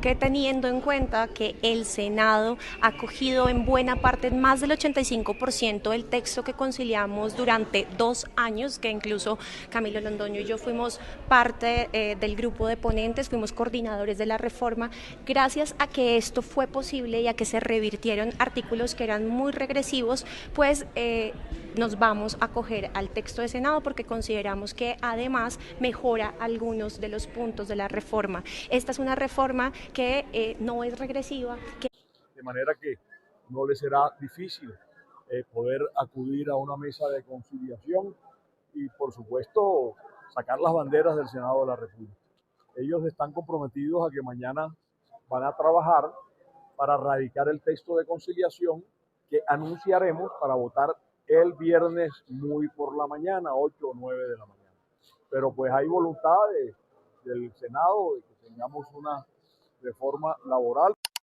Que teniendo en cuenta que el Senado ha acogido en buena parte, más del 85% del texto que conciliamos durante 2 años, que incluso Camilo Londoño y yo fuimos parte del grupo de ponentes, fuimos coordinadores de la reforma, gracias a que esto fue posible y a que se revirtieron artículos que eran muy regresivos, pues nos vamos a acoger al texto de Senado porque consideramos que además mejora algunos de los puntos de la reforma. Esta es una reforma que no es regresiva. De manera que no les será difícil poder acudir a una mesa de conciliación y, por supuesto, sacar las banderas del Senado de la República. Ellos están comprometidos a que mañana van a trabajar para radicar el texto de conciliación que anunciaremos para votar el viernes muy por la mañana, 8 o 9 de la mañana. Pero pues hay voluntad del Senado de que tengamos una reforma laboral.